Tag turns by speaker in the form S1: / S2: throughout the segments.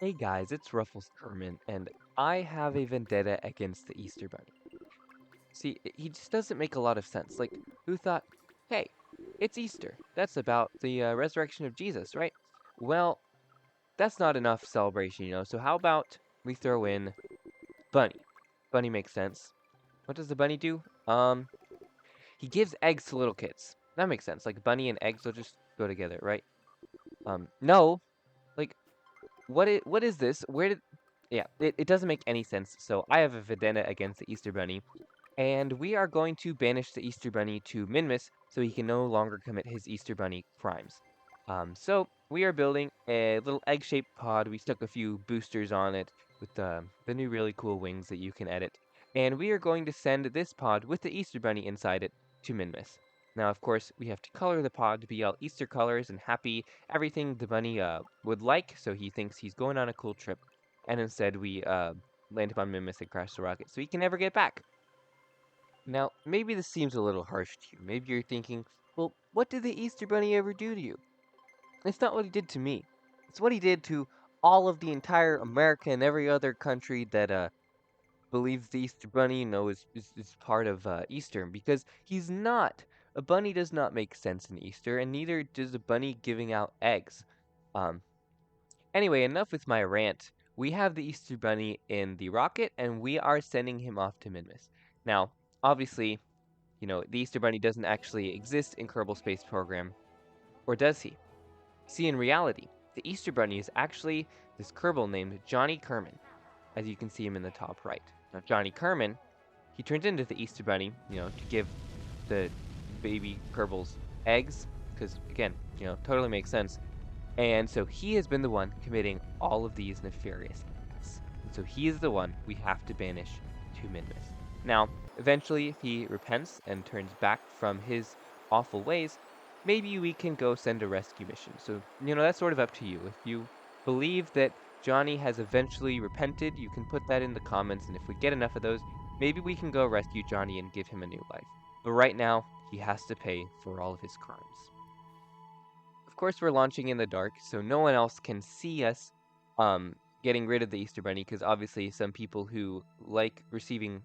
S1: Hey guys, it's Ruffles Kerman, and I have a vendetta against the Easter Bunny. See, he just doesn't make a lot of sense. Like, who thought, hey, it's Easter. That's about the resurrection of Jesus, right? Well, that's not enough celebration, so how about we throw in Bunny? Bunny makes sense. What does the bunny do? He gives eggs to little kids. That makes sense. Like, bunny and eggs will just go together, right? No. Like, what is this? Where did yeah, it doesn't make any sense. So I have a vendetta against the Easter Bunny, and we are going to banish the Easter Bunny to Minmus so he can no longer commit his Easter Bunny crimes. So we are building a little egg-shaped pod. We stuck a few boosters on it with the new really cool wings that you can edit, and we are going to send this pod with the Easter Bunny inside it to Minmus. Now, of course, we have to color the pod to be all Easter colors and happy, everything the bunny would like, so he thinks he's going on a cool trip. And instead, we land him on Minmus and crash the rocket, so he can never get back. Now, maybe this seems a little harsh to you. Maybe you're thinking, well, what did the Easter Bunny ever do to you? It's not what he did to me. It's what he did to all of the entire America and every other country that believes the Easter Bunny, is part of Easter, because he's not. A bunny does not make sense in Easter, and neither does a bunny giving out eggs. Um, anyway, enough with my rant. We have the Easter Bunny in the rocket, and we are sending him off to Minmus. Now, obviously, the Easter Bunny doesn't actually exist in Kerbal Space Program, or does he? See, in reality, the Easter Bunny is actually this Kerbal named Johnny Kerman, as you can see him in the top right. Now, Johnny Kerman, he turns into the Easter Bunny, to give the baby Kerbals eggs, because, again, totally makes sense. And so he has been the one committing all of these nefarious acts. And so he is the one we have to banish to Minmus. Now, eventually, if he repents and turns back from his awful ways, maybe we can go send a rescue mission. So, that's sort of up to you. If you believe that Johnny has eventually repented, you can put that in the comments, and if we get enough of those, maybe we can go rescue Johnny and give him a new life. But right now, he has to pay for all of his crimes. Of course, we're launching in the dark, so no one else can see us getting rid of the Easter Bunny, because obviously some people who like receiving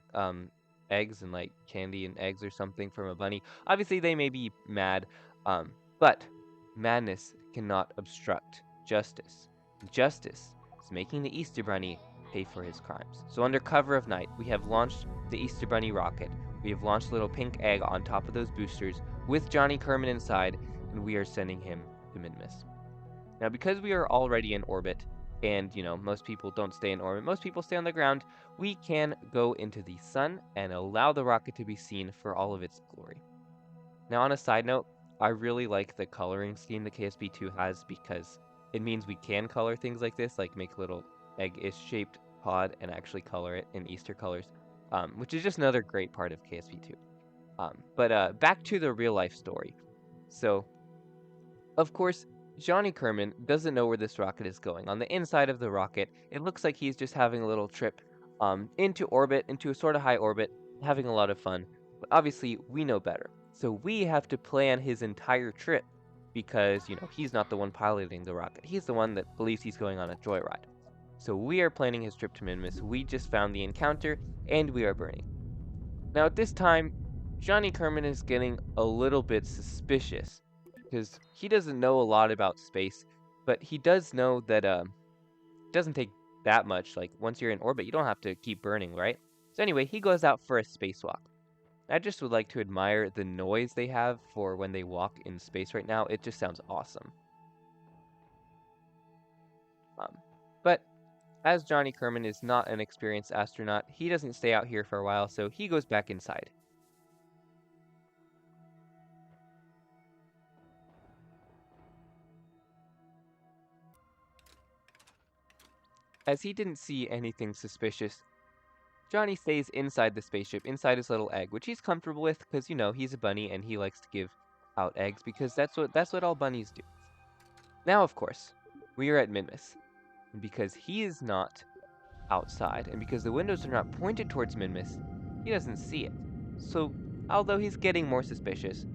S1: eggs and like candy and eggs or something from a bunny, obviously they may be mad, but madness cannot obstruct justice. Justice is making the Easter Bunny pay for his crimes. So under cover of night, we have launched the Easter Bunny rocket. We have launched a little pink egg on top of those boosters with Johnny Kerman inside, and we are sending him to Minmus. Now, because we are already in orbit, and most people don't stay in orbit, most people stay on the ground, we can go into the sun and allow the rocket to be seen for all of its glory. Now, on a side note, I really like the coloring scheme that KSP2 has, because it means we can color things like this, like make a little egg-ish shaped pod and actually color it in Easter colors, which is just another great part of KSP2. But back to the real life story. So, of course, Johnny Kerman doesn't know where this rocket is going. On the inside of the rocket, it looks like he's just having a little trip into orbit, into a sort of high orbit, having a lot of fun. But obviously, we know better. So we have to plan his entire trip, because, he's not the one piloting the rocket. He's the one that believes he's going on a joyride. So we are planning his trip to Minmus. We just found the encounter, and we are burning. Now, at this time, Johnny Kerman is getting a little bit suspicious, because he doesn't know a lot about space, but he does know that it doesn't take that much. Like, once you're in orbit, you don't have to keep burning, right? So anyway, he goes out for a spacewalk. I just would like to admire the noise they have for when they walk in space right now. It just sounds awesome. But as Johnny Kerman is not an experienced astronaut, he doesn't stay out here for a while, so he goes back inside. As he didn't see anything suspicious, Johnny stays inside the spaceship, inside his little egg, which he's comfortable with because, he's a bunny and he likes to give out eggs because that's what all bunnies do. Now, of course, we are at Minmus, and because he is not outside, and because the windows are not pointed towards Minmus, he doesn't see it. So, although he's getting more suspicious,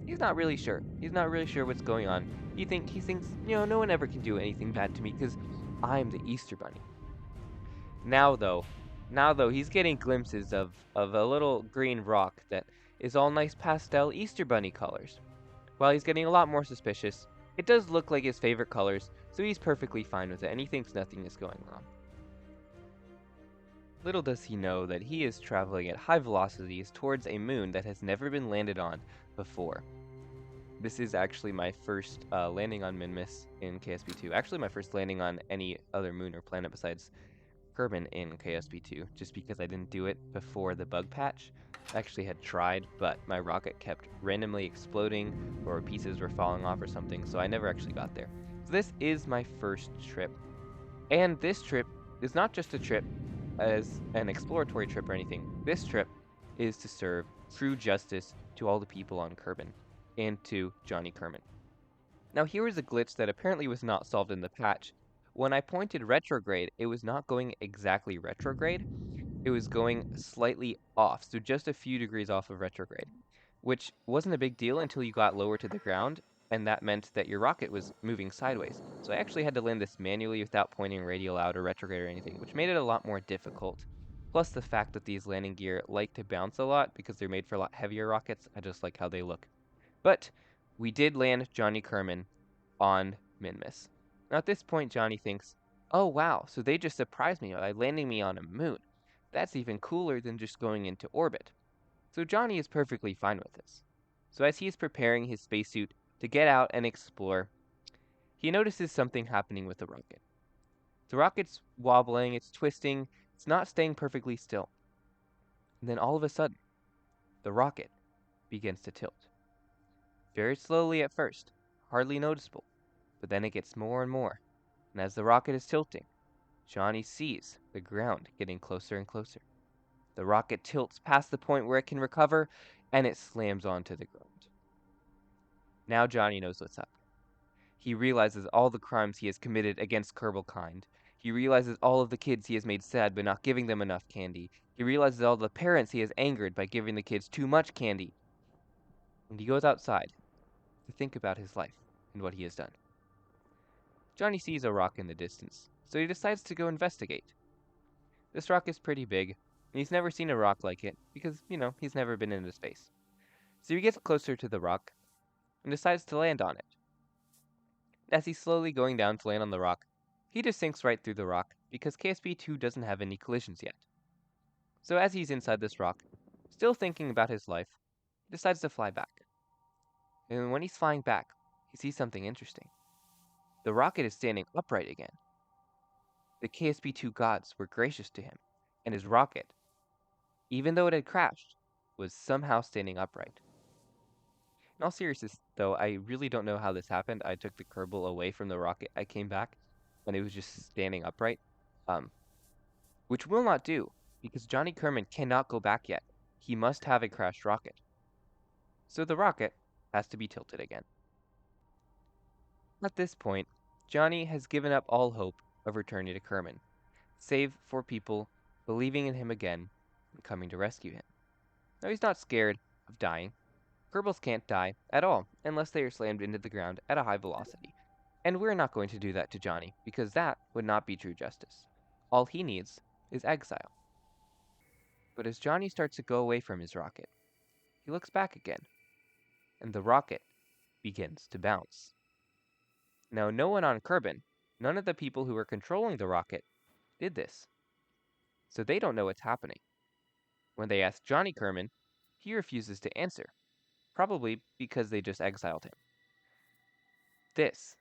S1: he's not really sure. He's not really sure what's going on. He thinks, no one ever can do anything bad to me because I'm the Easter Bunny. Now though, he's getting glimpses of a little green rock that is all nice pastel Easter Bunny colors. While he's getting a lot more suspicious, it does look like his favorite colors, so he's perfectly fine with it, and he thinks nothing is going wrong. Little does he know that he is traveling at high velocities towards a moon that has never been landed on before. This is actually my first landing on Minmus in KSP 2. Actually, my first landing on any other moon or planet besides Kerman in KSP 2, just because I didn't do it before the bug patch. I actually had tried, but my rocket kept randomly exploding, or pieces were falling off or something, so I never actually got there. So this is my first trip. And this trip is not just a trip as an exploratory trip or anything. This trip is to serve true justice to all the people on Kerman and to Johnny Kerman. Now here is a glitch that apparently was not solved in the patch. When I pointed retrograde, it was not going exactly retrograde. It was going slightly off, so just a few degrees off of retrograde, which wasn't a big deal until you got lower to the ground, and that meant that your rocket was moving sideways. So I actually had to land this manually without pointing radial out or retrograde or anything, which made it a lot more difficult. Plus the fact that these landing gear like to bounce a lot because they're made for a lot heavier rockets. I just like how they look. But we did land Johnny Kerman on Minmus. Now at this point, Johnny thinks, oh wow, so they just surprised me by landing me on a moon. That's even cooler than just going into orbit. So Johnny is perfectly fine with this. So as he is preparing his spacesuit to get out and explore, he notices something happening with the rocket. The rocket's wobbling, it's twisting, it's not staying perfectly still. And then all of a sudden, the rocket begins to tilt. Very slowly at first, hardly noticeable, but then it gets more and more. And as the rocket is tilting, Johnny sees the ground getting closer and closer. The rocket tilts past the point where it can recover, and it slams onto the ground. Now Johnny knows what's up. He realizes all the crimes he has committed against Kerbal kind. He realizes all of the kids he has made sad by not giving them enough candy. He realizes all the parents he has angered by giving the kids too much candy. And he goes outside to think about his life and what he has done. Johnny sees a rock in the distance, so he decides to go investigate. This rock is pretty big, and he's never seen a rock like it because, he's never been into space. So he gets closer to the rock and decides to land on it. As he's slowly going down to land on the rock, he just sinks right through the rock because KSP 2 doesn't have any collisions yet. So as he's inside this rock, still thinking about his life, he decides to fly back. And when he's flying back, he sees something interesting. The rocket is standing upright again. The KSP 2 gods were gracious to him, and his rocket, even though it had crashed, was somehow standing upright. In all seriousness, though, I really don't know how this happened. I took the Kerbal away from the rocket. I came back, and it was just standing upright, which will not do, because Johnny Kerman cannot go back yet. He must have a crashed rocket. So the rocket has to be tilted again. At this point, Johnny has given up all hope of returning to Kerman, save for people believing in him again and coming to rescue him. Now he's not scared of dying. Kerbals can't die at all unless they are slammed into the ground at a high velocity. And we're not going to do that to Johnny, because that would not be true justice. All he needs is exile. But as Johnny starts to go away from his rocket, he looks back again, and the rocket begins to bounce. Now no one on Kerbin, none of the people who were controlling the rocket, did this. So they don't know what's happening. When they ask Johnny Kerman, he refuses to answer, probably because they just exiled him. This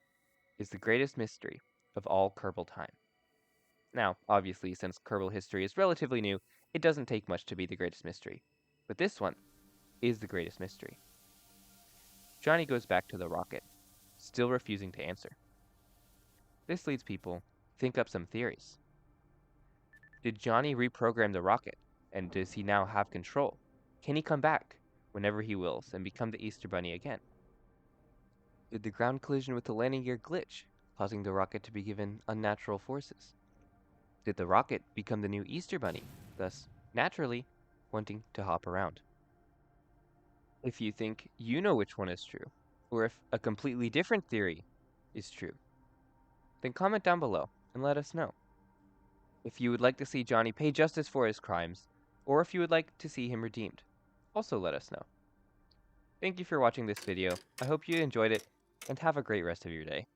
S1: is the greatest mystery of all Kerbal time. Now, obviously, since Kerbal history is relatively new, it doesn't take much to be the greatest mystery. But this one is the greatest mystery. Johnny goes back to the rocket, still refusing to answer. This leads people to think up some theories. Did Johnny reprogram the rocket, and does he now have control? Can he come back whenever he wills and become the Easter Bunny again? Did the ground collision with the landing gear glitch, causing the rocket to be given unnatural forces? Did the rocket become the new Easter Bunny, thus naturally wanting to hop around? If you think you know which one is true, or if a completely different theory is true, then comment down below and let us know. If you would like to see Johnny pay justice for his crimes, or if you would like to see him redeemed, also let us know. Thank you for watching this video. I hope you enjoyed it, and have a great rest of your day.